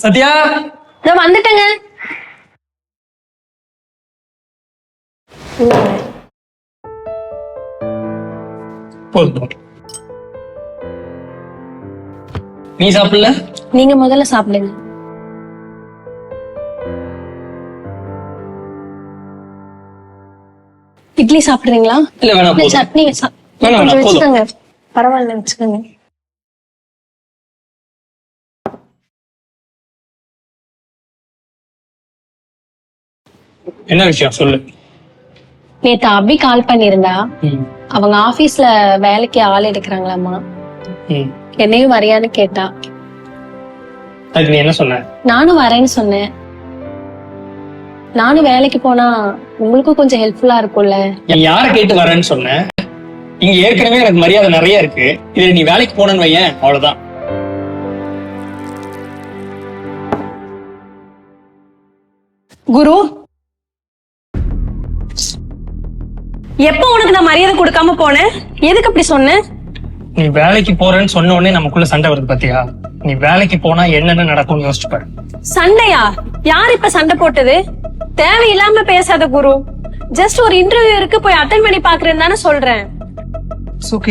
சத்யா நான் வந்துட்டேங்க. போதும். நீ சாப்பிடல? நீங்க முதல்ல சாப்பிடுங்க. இட்லி சாப்பிடுறீங்களா? இல்ல வேணாம், போதும். சட்னி வேணாம், கொஞ்சம் போதும். வச்சுக்கோங்க. பரவாயில்ல, வச்சுக்கோங்க. என்ன விஷயம் சொல்லு. நேத்து அபி கால் பண்ணிருந்தா. ம், அவங்க ஆபீஸ்ல வேலைக்கு ஆள் எடுக்கிறாங்களாமா. ம். என்னையும் வரையான்னு கேட்டா. அதுக்கு நீ என்ன சொன்ன? நானும் வரேன்னு சொன்னேன். நானும் வேலைக்கு போனா உங்களுக்கும் கொஞ்சம் ஹெல்ப்ஃபுல்லா இருக்கும்ல. நீ யாரை கேட்டு வரேன்னு சொன்ன? இங்க ஏற்கனவே எனக்கு மரியாதை நிறைய இருக்கு. இதுல நீ வேலைக்கு போனன்னு வையேன், அவ்வளவுதான். குரு, எப்ப உனக்கு நான் மரியாதை கொடுக்காம போனேன்? எதுக்கு அப்படி சொன்ன? நீ வேலைக்கு போறேன்னு சொன்ன உடனே நமக்குள்ள சண்டை வருது பாத்தியா? நீ வேலைக்கு போனா என்னென்ன நடக்கும்னு யோசிச்சு பாரு. சண்டையா? யார் இப்ப சண்டை போட்டது? தேவையில்லாம பேசாத குரு. ஜஸ்ட் ஒரு இன்டர்வியூ இருக்கு, போய் அட்டென்ட் பண்ணி பாக்குறேன்னு தானே சொல்றேன்.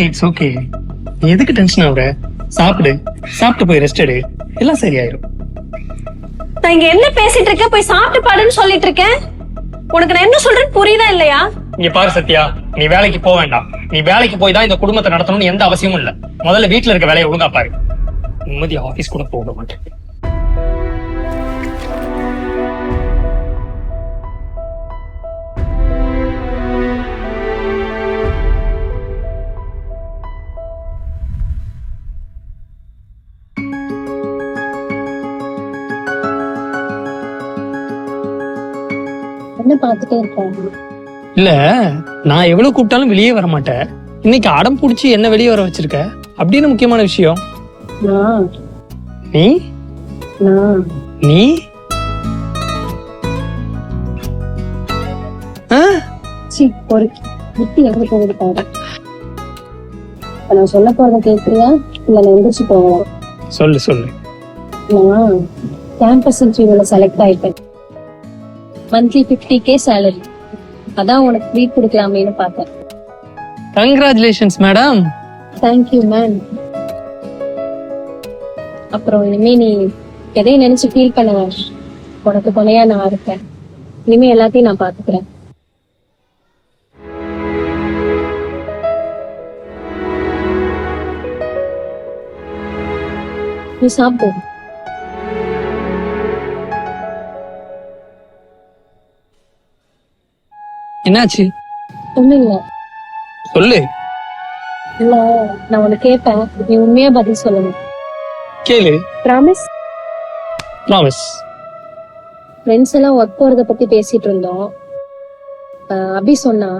It's okay. நீ எதுக்கு டென்ஷன் ஆகுற? சாப்பிட்டு போய் ரெஸ்ட் எடு, எல்லாம் சரியாயிரும். நான் இங்க என்ன பேசிட்டு இருக்கேன்? போய் சாப்பிட்டு பாடுன்னு சொல்லிட்டு இருக்கேன். உனக்கு நான் என்ன சொல்றேன்னு புரியுதா இல்லையா? இங்க பாரு சத்யா, நீ வேலைக்கு போக வேண்டாம். நீ வேலைக்கு போய் தான் இந்த குடும்பத்தை நடத்தணும்னு எந்த அவசியமும் இல்ல. முதல்ல வீட்டுல இருக்க வேலையை ஒழுங்கா பாரு. நிம்மதி ஆபீஸ் கூட போக மாட்டேன். என்ன பாத்துட்டே இருக்காங்க? இல்ல, நான் எவ்வளவு கூப்பிட்டாலும் வெளியே வர மாட்டேன். இன்னைக்கு அடம் புடிச்சு என்ன வெளியே வர வச்சிருக்க? அப்படின்னு முக்கியமான விஷயம். நீ நீ ஒரு புத்தி எங்க போகுது பாரு. நான் சொல்ல போறத கேக்குறியா இல்ல நான் எந்திரிச்சு போவேன்? சொல்லு. நான் கேம்பஸ் இன்டர்வியூல செலக்ட் ஆயிட்டேன். Monthly 50K salary. அதான் உனக்கு ட்ரீட் கொடுக்கலாமேன்னு பார்த்தேன். Congratulations madam. Thank you ma'am. அப்புறம் இனிமே நீ எதையும் நினைச்சு ஃபீல் பண்ண வேண்டாம். உனக்கு துணையா நான் இருக்கேன். இனிமே எல்லாத்தையும் நான் பாத்துக்கிறேன். நீ சாப்பிடு. என்னாச்சு? ஒண்ணும் இல்ல. சொல்லு. இல்ல, நான் உன்னை கேட்பேன், நீ உண்மையா பதில் சொல்லணும். கேளு. ப்ராமிஸ்? ப்ராமிஸ். ஃப்ரெண்ட்ஸ் எல்லாம் ஒர்க் போறத பத்தி பேசிட்டு இருந்தோம். அபி சொன்னா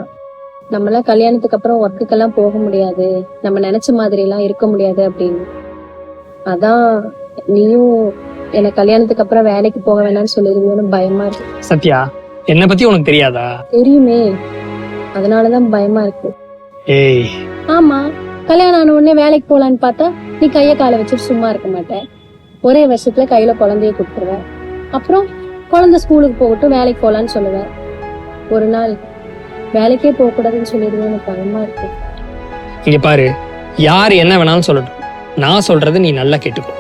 நம்மளாம் கல்யாணத்துக்கு அப்புறம் ஒர்க்குக்கெல்லாம் போக முடியாது, நம்ம நினைச்ச மாதிரி எல்லாம் இருக்க முடியாது அப்படின்னு. அதான் நீயும் என்ன கல்யாணத்துக்கு அப்புறம் வேலைக்கு போக வேணாம்னு சொல்லிருந்தோன்னு பயமா இருக்கு. சத்யா, என்ன பத்தி உனக்கு தெரியாதா? தெரியுமே, அதனாலதான் பயமா இருக்கு. ஏய், ஆமா, கல்யாணம் ஆன உடனே வேலைக்கு போலான்னு பார்த்தா நீ கைய காலை வச்சுட்டு சும்மா இருக்க மாட்டேன். ஒரே வருஷத்துல கையில குழந்தைய கொடுத்துருவ. அப்புறம் குழந்தை ஸ்கூலுக்கு போகட்டும் வேலைக்கு போலான்னு சொல்லுவேன். ஒரு நாள் வேலைக்கே போக கூடாதுன்னு சொல்லிடுவேன். எனக்கு பயமா இருக்கு. இங்க பாரு, யாரு என்ன வேணாலும் சொல்லட்டும், நான் சொல்றது நீ நல்லா கேட்டுக்கோ.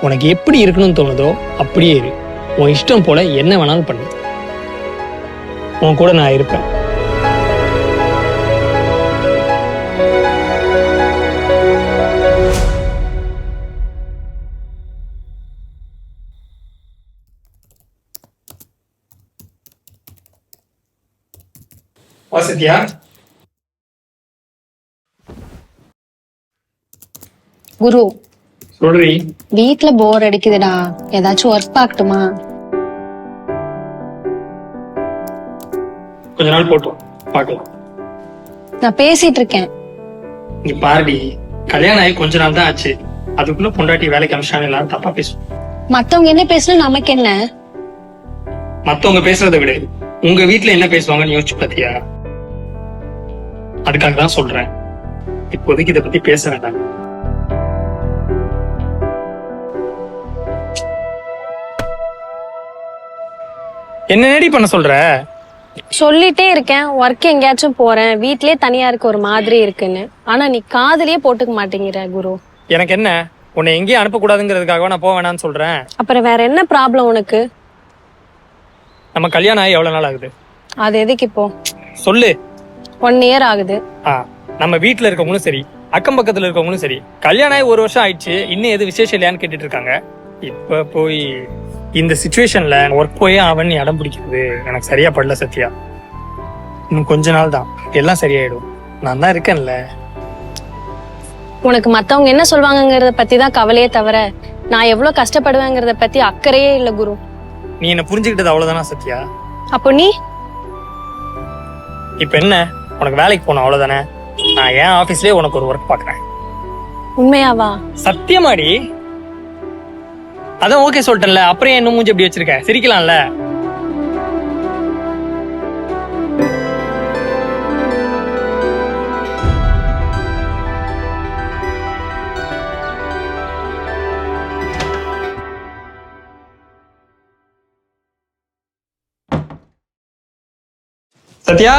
உனக்கு எப்படி இருக்கணும்னு தோணுதோ அப்படியே இரு. உன் இஷ்டம் போல என்ன வேணாலும் பண்ணு. உன் கூட நான் இருப்பேன். சத்யா, குரு, சொல்றீ. வீட்டுல போர் அடிக்குதுடா, ஏதாச்சும் ஒர்க் பார்க்கட்டுமா? கொஞ்ச நாள் போட்டோம், பார்க்கலாம். நான் பேசிட்டு இருக்கேன். இங்க பாருடி, கல்யாணம் ஆகி கொஞ்ச நாள் தான் ஆச்சு. அதுக்குள்ள பொண்டாட்டி வேலைக்கு அமிச்சாங்க, எல்லாரும் தப்பா பேசுவோம். மத்தவங்க என்ன பேசணும் நமக்கு என்ன? மத்தவங்க பேசுறதை விட உங்க வீட்டுல என்ன பேசுவாங்கன்னு யோசிச்சு பாத்தியா? அதுக்காக தான் சொல்றேன், இப்போதைக்கு இதை பத்தி பேச வேண்டாம். என்னடி பண்ண சொல்ற? சொல்லிட்டே இருக்கேன் ஒர்க் எங்கேயாச்சும் போறேன், வீட்லயே தனியா இருக்க ஒரு மாதிரி இருக்குன்னு. ஆனா நீ காதுலயே போட்டுக்க மாட்டேங்கிற குரு. எனக்கு என்ன, உன்னை எங்கேயும் அனுப்பக்கூடாதுங்கிறதுக்காக நான் போக வேணாம்னு சொல்றேன். அப்புறம் வேற என்ன ப்ராப்ளம் உனக்கு? நம்ம கல்யாணம் ஆகி எவ்வளவு நாள் ஆகுது? அது எதுக்கு இப்போ சொல்லு. 1 year ஆகுது. நம்ம வீட்டுல இருக்கவங்களும் சரி, அக்கம் பக்கத்துல இருக்கவங்களும் சரி, கல்யாணம் ஆகி 1 வருஷம் ஆயிடுச்சு, இன்னும் எது விசேஷம் இல்லையான்னு கேட்டுட்டு இருக்காங்க. இப்ப போய் இந்த சிச்சுவேஷன்ல ஒர்க் போய் அவன் நீ அடம் பிடிக்கிறது எனக்கு சரியா படல சத்யா. இன்னும் கொஞ்ச நாள் தான் எல்லாம் சரியாயிடும். நான் தான் இருக்கேன்ல. உனக்கு மத்தவங்க என்ன சொல்வாங்கங்கறத பத்தி தான் கவலையே தவிர நான் எவ்வளவு கஷ்டப்படுவேங்கறத பத்தி அக்கறையே இல்ல குரு. நீ என்ன புரிஞ்சுக்கிட்டது அவ்வளவுதானா சத்யா? அப்போ நீ இப்ப என்ன, உனக்கு வேலைக்கு போகணும் அவ்வளவுதானே? நான் என் ஆபீஸ்லயே உனக்கு ஒரு ஒர்க் பாக்குறேன். உண்மையாவா? சத்தியமாடி. அதான் ஓகே சொல்லிட்டேன்ல, அப்புறம் என்ன மூஞ்சி எப்படி வச்சிருக்க? சிரிக்கலாம்ல. சத்யா,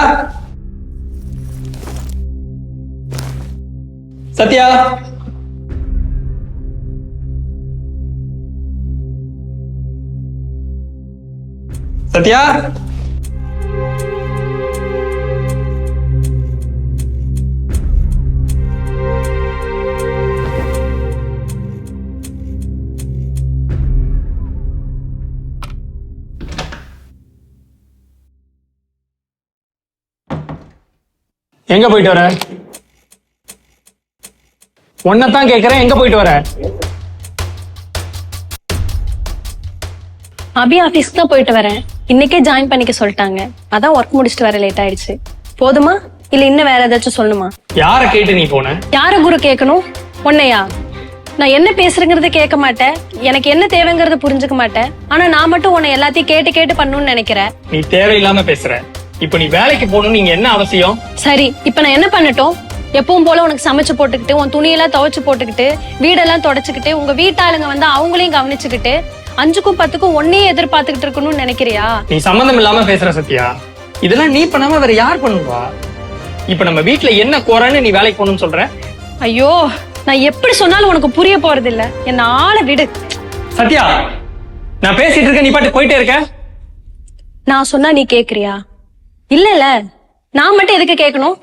சத்யா, சத்யா. எங்க போயிட்டு வர? உன்னதான் கேக்குறேன், எங்க போயிட்டு வர? அபி ஆபீஸ்க்கு தான் போயிட்டு வரேன். இன்னைக்கே ஜாயின் பண்ணிக்க சொல்லிட்டாங்க. அதான் ஒர்க் முடிச்சிட்டு வர லேட் ஆயிடுச்சு. போதுமா இல்ல இன்னும் வேற ஏதாச்சும் சொல்லணுமா? யார கேட்டு நீ போன? யார குரு கேட்கணும்? உன்னையா? நான் என்ன பேசுறேங்கிறத கேட்க மாட்டேன், எனக்கு என்ன தேவைங்கிறத புரிஞ்சுக்க மாட்டேன். ஆனா நான் மட்டும் உன்னை எல்லாத்தையும் கேட்டு கேட்டு பண்ணணும்னு நினைக்கிறேன். நீ தேவையில்லாம பேசுற. இப்ப நீ வேலைக்கு போகணும், நீங்க என்ன அவசியம்? சரி, இப்ப நான் என்ன பண்ணட்டும்? எப்பவும் போல உனக்கு சமைச்சு போட்டுக்கிட்டு, உன் துணியெல்லாம் துவைச்சு போட்டுக்கிட்டு, வீடெல்லாம் தொடச்சுக்கிட்டு, உங்க வீட்டாளுங்க வந்து அவங்களையும் கவனிச்சுக்கிட்டு, 5க்கும் 10க்கும் ஒன்னே எதிர்பார்த்துக்கிட்டு இருக்கணும்னு நினைக்கிறியா? நீ சம்பந்தம் இல்லாம பேசுற சத்யா. இதெல்லாம் நீ பண்ணாம வேற யார் பண்ணுவா? இப்ப நம்ம வீட்டுல என்ன குறைன்னு நீ வேலைக்கு போகணும்னு சொல்ற? ஐயோ, நான் எப்படி சொன்னாலும் உனக்கு புரிய போறது இல்ல. என்ன ஆள விடு சத்யா. நான் பேசிட்டு இருக்க, நீ பாட்டு போயிட்டே இருக்க. நான் சொன்னா நீ கேக்குறியா? இல்ல நான் மட்டும் எதுக்கு கேட்கணும்?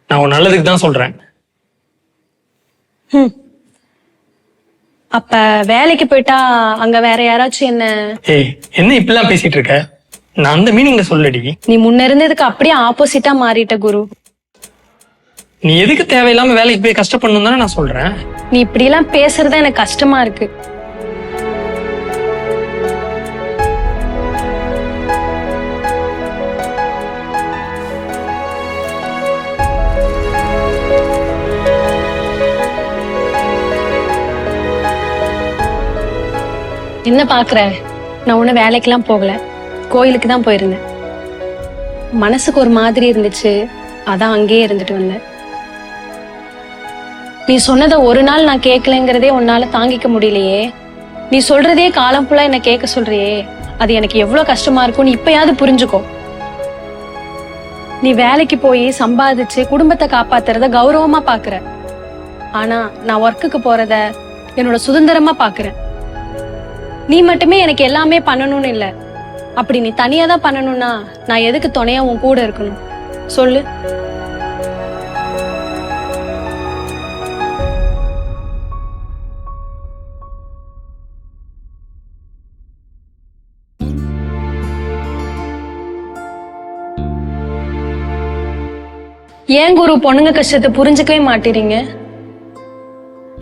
நான் உன் நல்லதுக்கு தான் சொல்றேன். அப்ப வேலைக்கு போயிட்டா அங்க வேற யாராச்சும் என்ன? ஏய், என்ன இப்பெல்லாம் பேசிட்டு இருக்க? நான் அந்த மீனிங்ல சொல்லடி. நீ முன்ன இருந்ததுக்கு அப்படியே ஆப்போசிட்டா மாறிட்ட குரு. நீ எதுக்கு தேவையில்லாம வேலைக்கு போய் கஷ்டப்படணும் தானே நான் சொல்றேன். நீ இப்படி எல்லாம் பேசுறதா எனக்கு கஷ்டமா இருக்கு. என்ன பாக்குற? நான் ஒண்ணு வேலைக்கெல்லாம் போகல, கோயிலுக்கு தான் போயிருந்தேன். மனசுக்கு ஒரு மாதிரி இருந்துச்சு, அதான் அங்கேயே இருந்துட்டு வந்தேன். நீ சொன்னதை ஒரு நாள் நான் கேட்கலங்கிறதே உன்னால தாங்கிக்க முடியலையே. நீ சொல்றதே காலம் ஃபுல்லா என்ன கேட்க சொல்றியே, அது எனக்கு எவ்வளவு கஷ்டமா இருக்கும்னு இப்பயாவது புரிஞ்சுக்கோ. நீ வேலைக்கு போய் சம்பாதிச்சு குடும்பத்தை காப்பாத்துறத கௌரவமா பாக்குற. ஆனா நான் ஒர்க்குக்கு போறத என்னோட சுதந்திரமா பாக்குறேன். நீ மட்டுமே எனக்கு எல்லாமே பண்ணணும்னு இல்ல. அப்படி நீ தனியா தான் பண்ணணும்னா நான் எதுக்கு துணையா உன் கூட இருக்கணும் சொல்லு? ஏன் குரு பொண்ணுங்க கஷ்டத்தை புரிஞ்சுக்கவே மாட்டேறீங்க?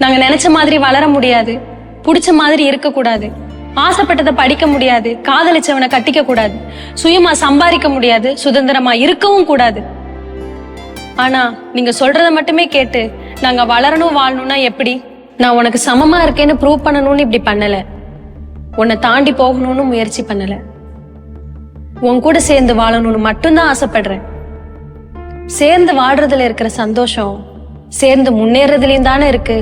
நாங்க நினைச்ச மாதிரி வளர முடியாது, புடிச்ச மாதிரி இருக்க கூடாது, ஆசைப்பட்டதை படிக்க முடியாது, காதலிச்சவனை கட்டிக்க கூடாது, சுயமா சம்பாதிக்க முடியாது, சுதந்திரமா இருக்கவும் கூடாது. ஆனா நீங்க சொல்றத மட்டுமே கேட்டு நாங்க வளரணும் வாழணும்னா எப்படி? நான் உனக்கு சமமா இருக்கேன்னு ப்ரூவ் பண்ணணும்னு இப்படி பண்ணல, உன்னை தாண்டி போகணும்னு முயற்சி பண்ணல. உன் கூட சேர்ந்து வாழணும்னு மட்டும்தான் ஆசைப்படுறேன். சேர்ந்து வாழ்றதுல இருக்கிற சந்தோஷம் சேர்ந்து முன்னேறதுலயும் தானே இருக்கு.